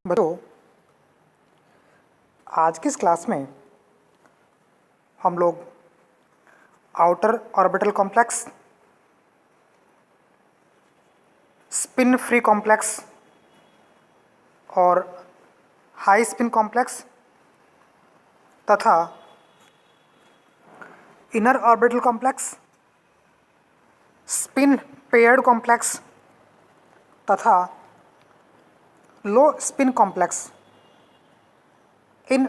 बच्चों, आज की इस क्लास में हम लोग outer orbital complex, spin free complex और हाई स्पिन कॉम्प्लेक्स तथा inner orbital complex, spin paired complex तथा low spin complex, in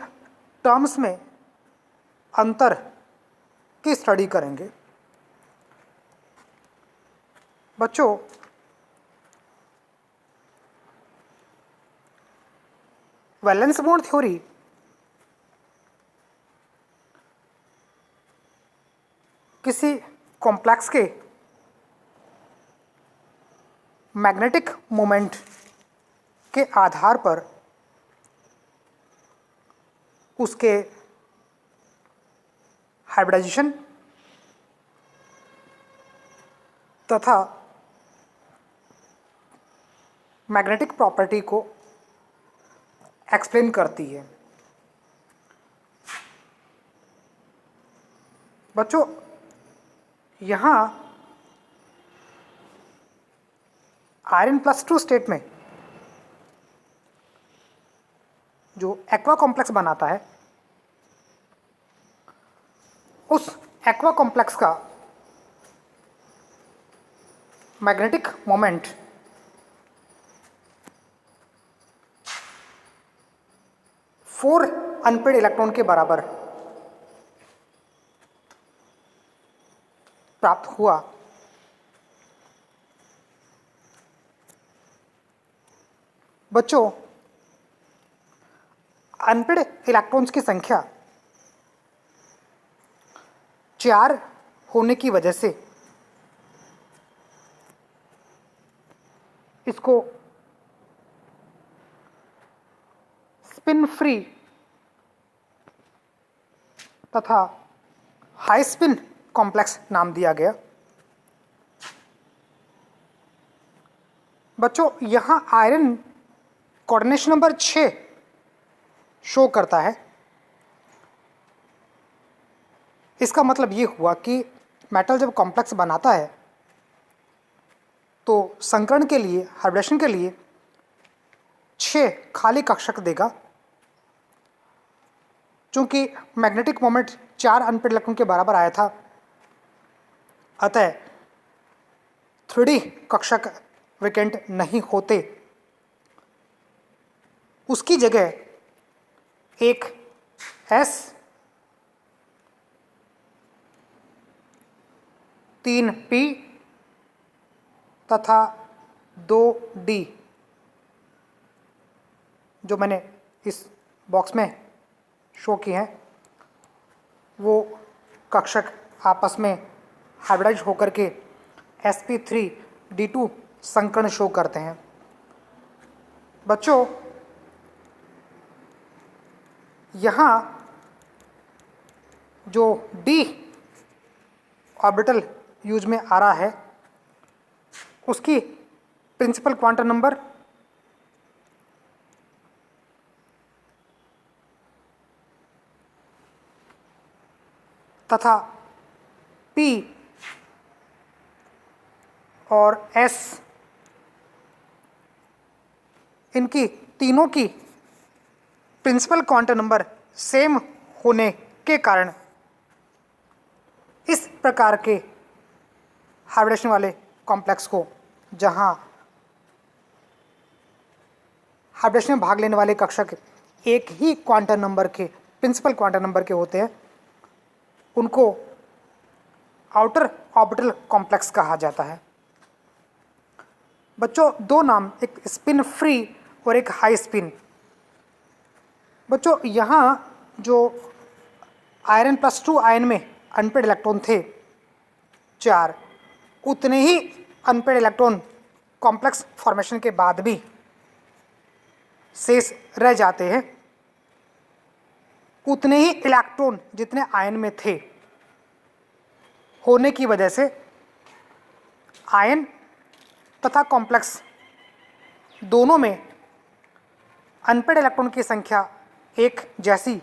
terms में अंतर की स्टडी करेंगे। बच्चों, वैलेंस बॉन्ड थ्योरी किसी कॉम्प्लेक्स के मैग्नेटिक मोमेंट के आधार पर उसके हाइब्रिडाइजेशन तथा मैग्नेटिक प्रॉपर्टी को एक्सप्लेन करती है। बच्चों, यहाँ Rn+2 स्टेट में जो एक्वा कॉम्प्लेक्स बनाता है, उस एक्वा कॉम्प्लेक्स का magnetic moment four unpaired electron के बराबर प्राप्त हुआ। बच्चों, अनपेड इलेक्ट्रॉन्स की संख्या 4 होने की वजह से इसको स्पिन फ्री तथा हाई स्पिन कॉम्प्लेक्स नाम दिया गया। बच्चों, यहाँ आयरन कोऑर्डिनेशन नंबर 6 शो करता है। इसका मतलब ये हुआ कि मेटल जब कॉम्प्लेक्स बनाता है तो संकरण के लिए, हाइब्रिडेशन के लिए 6 खाली कक्षक देगा। चूंकि मैग्नेटिक मोमेंट 4 अनपेड इलेक्ट्रॉन के बराबर आया था, अतः 3D कक्षक वैकेंट नहीं होते। उसकी जगह एक S, 3P तथा 2D, जो मैंने इस बॉक्स में शो किए हैं, वो कक्षक आपस में हाइब्रिडाइज होकर के sp3d2 संकरण शो करते हैं। बच्चों, यहाँ जो d ऑर्बिटल यूज में आ रहा है, उसकी प्रिंसिपल क्वांटम नंबर तथा P और S, इनकी तीनों की प्रिंसिपल क्वांटम नंबर सेम होने के कारण इस प्रकार के हाइब्रिडेशन वाले कॉम्प्लेक्स को, जहां हाइब्रिडेशन में भाग लेने वाले कक्षक एक ही क्वांटम नंबर के, प्रिंसिपल क्वांटम नंबर के होते हैं, उनको आउटर ऑर्बिटल कॉम्प्लेक्स कहा जाता है। बच्चों, दो नाम, एक स्पिन फ्री और एक हाई स्पिन। बच्चों, यहाँ जो Rn+2 आयन में अनपेड इलेक्ट्रॉन थे 4, उतने ही अनपेड इलेक्ट्रॉन कॉम्प्लेक्स फॉर्मेशन के बाद भी शेष रह जाते हैं। उतने ही इलेक्ट्रॉन जितने आयन में थे होने की वजह से आयन तथा कॉम्प्लेक्स दोनों में अनपेड इलेक्ट्रॉन की संख्या एक जैसी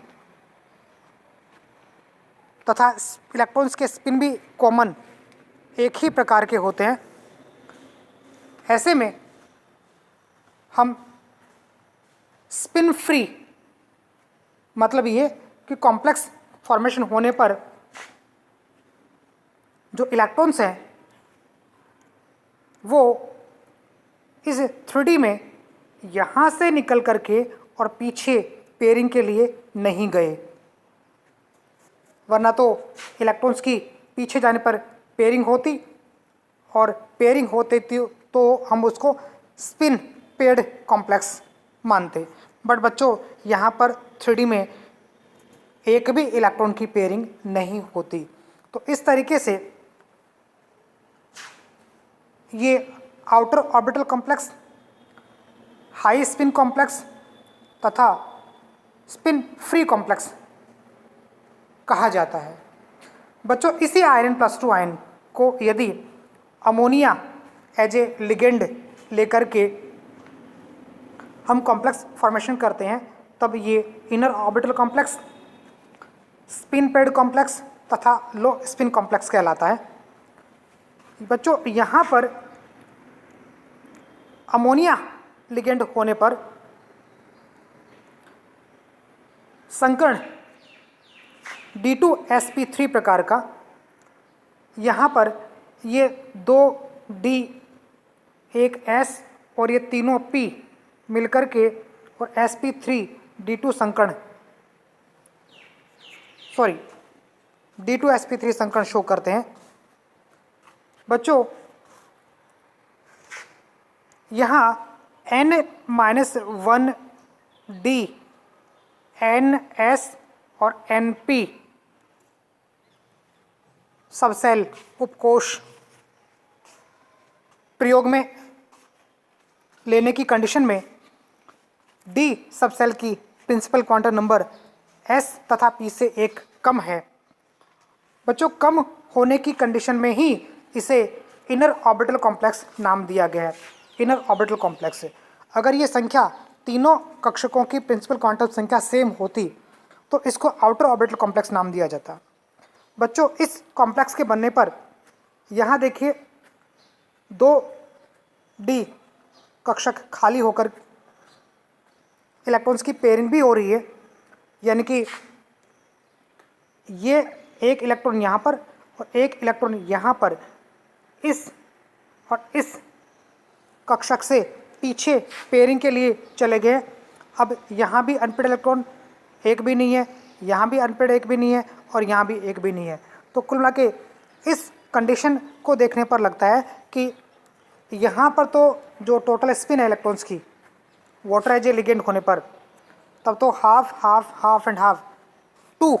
तथा इलेक्ट्रॉन्स के स्पिन भी कॉमन एक ही प्रकार के होते हैं, ऐसे में हम स्पिन फ्री मतलब ये कि कॉम्प्लेक्स फॉर्मेशन होने पर जो इलेक्ट्रॉन्स हैं वो इस 3D में यहाँ से निकल करके और पीछे पेयरिंग के लिए नहीं गए, वरना तो इलेक्ट्रॉन्स की पीछे जाने पर पेयरिंग होती और पेयरिंग होते तो हम उसको स्पिन पेयर्ड कॉम्प्लेक्स मानते। बट बच्चों यहाँ पर 3D में एक भी इलेक्ट्रॉन की पेयरिंग नहीं होती। तो इस तरीके से ये outer orbital complex, high spin complex तथा स्पिन फ्री कॉम्प्लेक्स कहा जाता है। बच्चों इसी Ii+2 आयन को यदि अमोनिया एज ए लिगेंड लेकर के हम कॉम्प्लेक्स फॉर्मेशन करते हैं, तब ये inner orbital complex, spin paired complex तथा लो स्पिन कॉम्प्लेक्स कहलाता है। बच्चों यहाँ पर अमोनिया लिगेंड होने पर संकर्ण D2sp3 प्रकार का, यहाँ पर ये 2D एक S और ये तीनों P मिलकर के और sp3 संकर्ण D2sp3 संकर्ण शो करते हैं। बच्चों यहाँ N-1D NS और NP सबसेल उपकोष प्रयोग में लेने की कंडीशन में D सबसेल की प्रिंसिपल क्वांटम नंबर S तथा P से एक कम है। बच्चों कम होने की कंडीशन में ही इसे इनर ऑर्बिटल कॉम्प्लेक्स नाम दिया गया है। इनर ऑर्बिटल कॉम्प्लेक्स है। अगर ये संख्या तीनों कक्षकों की प्रिंसिपल क्वांटम संख्या सेम होती तो इसको आउटर ऑर्बिटल कॉम्प्लेक्स नाम दिया जाता। बच्चों इस कॉम्प्लेक्स के बनने पर यहाँ देखिए 2D कक्षक खाली होकर इलेक्ट्रॉन्स की पेयरिंग भी हो रही है, यानी कि ये एक इलेक्ट्रॉन यहाँ पर और एक इलेक्ट्रॉन यहाँ पर इस और इस कक्षक से पीछे पेयरिंग के लिए चले गए। अब यहाँ भी अनपेड इलेक्ट्रॉन एक भी नहीं है, यहाँ भी अनपेड एक भी नहीं है और यहाँ भी एक भी नहीं है। तो कुल मिला के इस कंडीशन को देखने पर लगता है कि यहाँ पर तो जो टोटल स्पिन है इलेक्ट्रॉन्स की वाटर एज ए लिगेंड होने पर तब तो half half half and half 2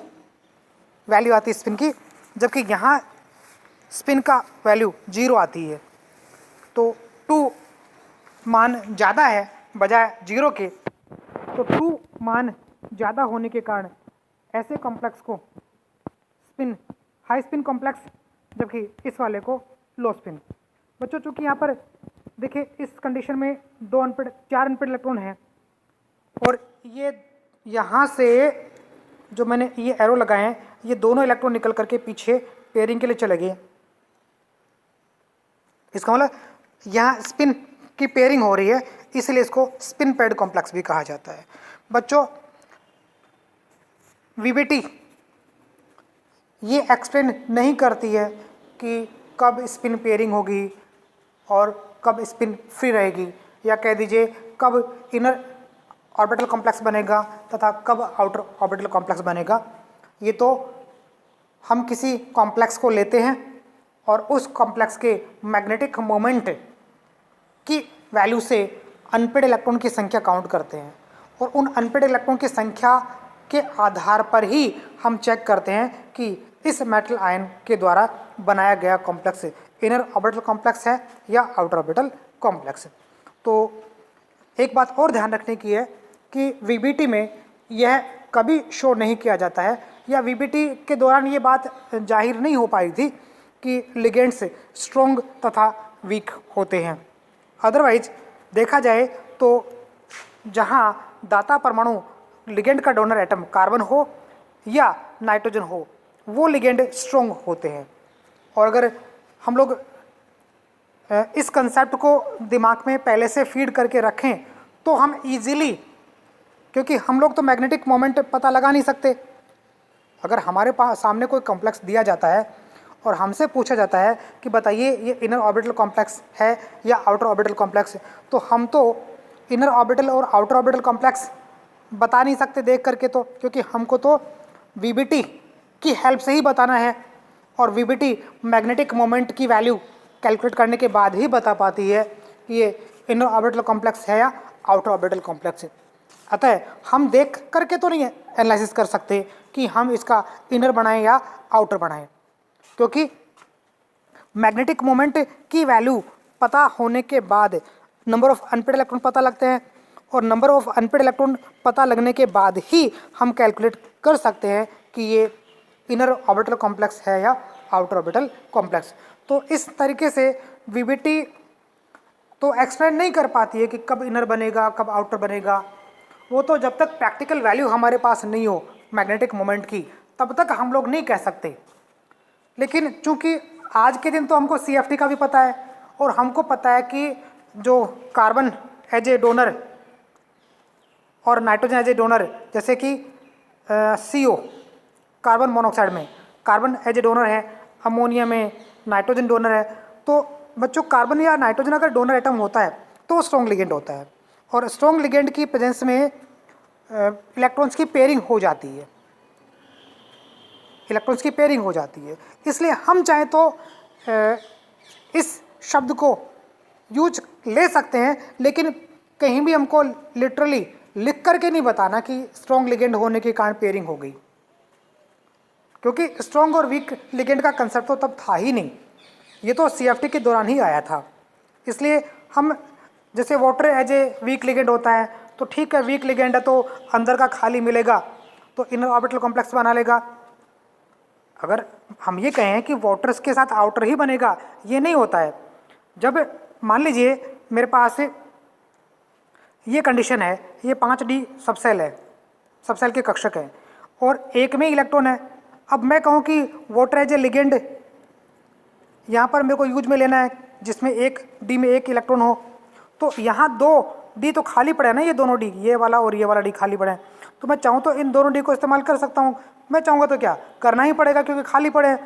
value आती है स्पिन की, जबकि यहाँ स्पिन का वैल्यू 0 आती है। तो 2 मान ज़्यादा है बजाय 0 के, तो 2 मान ज़्यादा होने के कारण ऐसे कॉम्प्लेक्स को स्पिन हाई स्पिन कॉम्प्लेक्स, जबकि इस वाले को लो स्पिन। बच्चों चूँकि यहाँ पर देखिए इस कंडीशन में 4 अनपेड इलेक्ट्रॉन हैं और ये यहाँ से जो मैंने ये एरो लगाए हैं ये दोनों इलेक्ट्रॉन निकल करके पीछे पेयरिंग के लिए चले गए। इसका मतलब यहाँ स्पिन की पेयरिंग हो रही है, इसलिए इसको स्पिन पेयर्ड कॉम्प्लेक्स भी कहा जाता है। बच्चों वीबीटी ये एक्सप्लेन नहीं करती है कि कब स्पिन पेयरिंग होगी और कब स्पिन फ्री रहेगी, या कह दीजिए कब इनर ऑर्बिटल कॉम्प्लेक्स बनेगा तथा कब आउटर ऑर्बिटल कॉम्प्लेक्स बनेगा। ये तो हम किसी कॉम्प्लेक्स को लेते हैं और उस कॉम्प्लेक्स के मैग्नेटिक मोमेंट की वैल्यू से अनपेड इलेक्ट्रॉन की संख्या काउंट करते हैं और उन अनपेड इलेक्ट्रॉन की संख्या के आधार पर ही हम चेक करते हैं कि इस मेटल आयन के द्वारा बनाया गया कॉम्प्लेक्स इनर ऑर्बिटल कॉम्प्लेक्स है या आउटर ऑर्बिटल कॉम्प्लेक्स है। तो एक बात और ध्यान रखने की है कि वीबीटी में यह कभी शो नहीं किया जाता है, या वीबीटी के दौरान ये बात जाहिर नहीं हो पाई थी कि लिगेंड्स स्ट्रॉन्ग तथा वीक होते हैं। अदरवाइज देखा जाए तो जहां दाता परमाणु लिगेंड का डोनर एटम कार्बन हो या नाइट्रोजन हो, वो लिगेंड स्ट्रॉन्ग होते हैं। और अगर हम लोग इस कंसेप्ट को दिमाग में पहले से फीड करके रखें तो हम इजीली, क्योंकि हम लोग तो मैग्नेटिक मोमेंट पता लगा नहीं सकते, अगर हमारे पास सामने कोई कॉम्प्लेक्स दिया जाता है और हमसे पूछा जाता है कि बताइए ये इनर ऑर्बिटल कॉम्प्लेक्स है या आउटर ऑर्बिटल कॉम्प्लेक्स, तो हम तो इनर ऑर्बिटल और आउटर ऑर्बिटल कॉम्प्लेक्स बता नहीं सकते देख करके, तो क्योंकि हमको तो वीबीटी की हेल्प से ही बताना है, और वीबीटी मैग्नेटिक मोमेंट की वैल्यू कैलकुलेट करने के बाद ही बता पाती है कि ये इनर ऑर्बिटल कॉम्प्लेक्स है या आउटर ऑर्बिटल कॉम्प्लेक्स है। अतः हम देख करके तो नहीं एनालिसिस कर सकते कि हम इसका इनर बनाएं या आउटर बनाएं, क्योंकि मैग्नेटिक मोमेंट की वैल्यू पता होने के बाद नंबर ऑफ अनपेड इलेक्ट्रॉन पता लगते हैं, और नंबर ऑफ अनपेड इलेक्ट्रॉन पता लगने के बाद ही हम कैलकुलेट कर सकते हैं कि ये इनर ऑर्बिटल कॉम्प्लेक्स है या आउटर ऑर्बिटल कॉम्प्लेक्स। तो इस तरीके से वीबीटी तो एक्सप्लेन नहीं कर पाती है कि कब इनर बनेगा कब आउटर बनेगा, वो तो जब तक प्रैक्टिकल वैल्यू हमारे पास नहीं हो मैग्नेटिक मोमेंट की तब तक हम लोग नहीं कह सकते। लेकिन चूंकि आज के दिन तो हमको CFT का भी पता है, और हमको पता है कि जो कार्बन एज ए डोनर और नाइट्रोजन एज ए डोनर, जैसे कि CO कार्बन मोनोऑक्साइड में कार्बन एज ए डोनर है, अमोनिया में नाइट्रोजन डोनर है, तो बच्चों कार्बन या नाइट्रोजन अगर डोनर एटम होता है तो स्ट्रॉन्ग लिगेंड होता है, और स्ट्रॉन्ग लिगेंड की प्रेजेंस में इलेक्ट्रॉन्स की पेयरिंग हो जाती है, इलेक्ट्रॉन्स की पेयरिंग हो जाती है। इसलिए हम चाहें तो इस शब्द को यूज ले सकते हैं, लेकिन कहीं भी हमको लिटरली लिख करके नहीं बताना कि स्ट्रॉन्ग लिगेंड होने के कारण पेयरिंग हो गई, क्योंकि स्ट्रॉन्ग और वीक लिगेंड का कंसेप्ट तो तब था ही नहीं, ये तो CFT के दौरान ही आया था। इसलिए हम जैसे water as a weak ligand होता है तो ठीक है, वीक लिगेंड है तो अंदर का खाली मिलेगा तो इनर ऑर्बिटल कॉम्प्लेक्स बना लेगा। अगर हम ये कहें कि वाटर्स के साथ आउटर ही बनेगा, ये नहीं होता है। जब मान लीजिए मेरे पास ये कंडीशन है, ये 5D सबसेल है, सबसेल के कक्षक है और एक में इलेक्ट्रॉन है। अब मैं कहूँ कि वाटर एज ए लिगेंड यहाँ पर मेरे को यूज में लेना है जिसमें एक D में एक इलेक्ट्रॉन हो, तो यहाँ 2D तो खाली पड़े हैं ना, ये दोनों D, ये वाला और ये वाला D खाली पड़े हैं, तो मैं चाहूँ तो इन दोनों D को इस्तेमाल कर सकता हूँ। मैं चाहूँगा तो क्या करना ही पड़ेगा क्योंकि खाली पड़े हैं।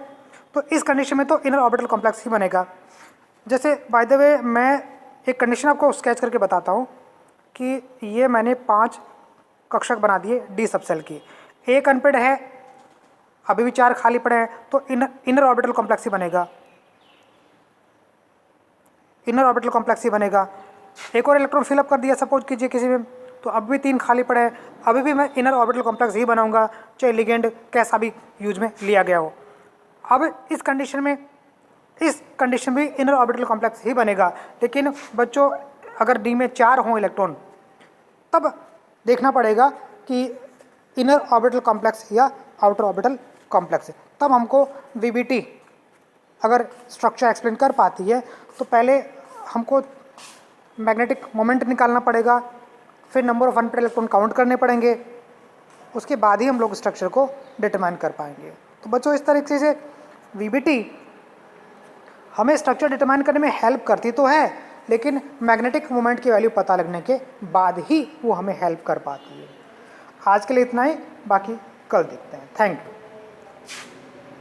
तो इस कंडीशन में तो इनर ऑर्बिटल कॉम्प्लेक्स ही बनेगा। जैसे बाय द वे मैं एक कंडीशन आपको स्केच करके बताता हूँ कि ये मैंने 5 कक्षक बना दिए D सबसेल की, एक अनपेड है, अभी भी 4 खाली पड़े हैं, तो इनर ऑर्बिटल कॉम्प्लेक्स ही बनेगा, इनर ऑर्बिटल कॉम्प्लेक्स ही बनेगा। एक और इलेक्ट्रॉन फिलअप कर दिया सपोज कीजिए किसी में, तो अब भी 3 खाली पड़े हैं, अभी भी मैं इनर ऑर्बिटल कॉम्प्लेक्स ही बनाऊंगा, चाहे लिगेंड कैसा भी यूज में लिया गया हो। अब इस कंडीशन में इनर ऑर्बिटल कॉम्प्लेक्स ही बनेगा। लेकिन बच्चों अगर D में 4 हों इलेक्ट्रॉन, तब देखना पड़ेगा कि इनर ऑर्बिटल कॉम्प्लेक्स या आउटर ऑर्बिटल कॉम्प्लेक्स, तब हमको VBT अगर स्ट्रक्चर एक्सप्लेन कर पाती है तो पहले हमको मैग्नेटिक मोमेंट निकालना पड़ेगा, फिर number of unpaired electron count करने पड़ेंगे, उसके बाद ही हम लोग स्ट्रक्चर को डिटरमाइन कर पाएंगे। तो बच्चों इस तरीके से VBT हमें स्ट्रक्चर डिटरमाइन करने में हेल्प करती तो है, लेकिन मैग्नेटिक मोमेंट की वैल्यू पता लगने के बाद ही वो हमें हेल्प कर पाती है। आज के लिए इतना ही, बाकी कल देखते हैं। Thank you.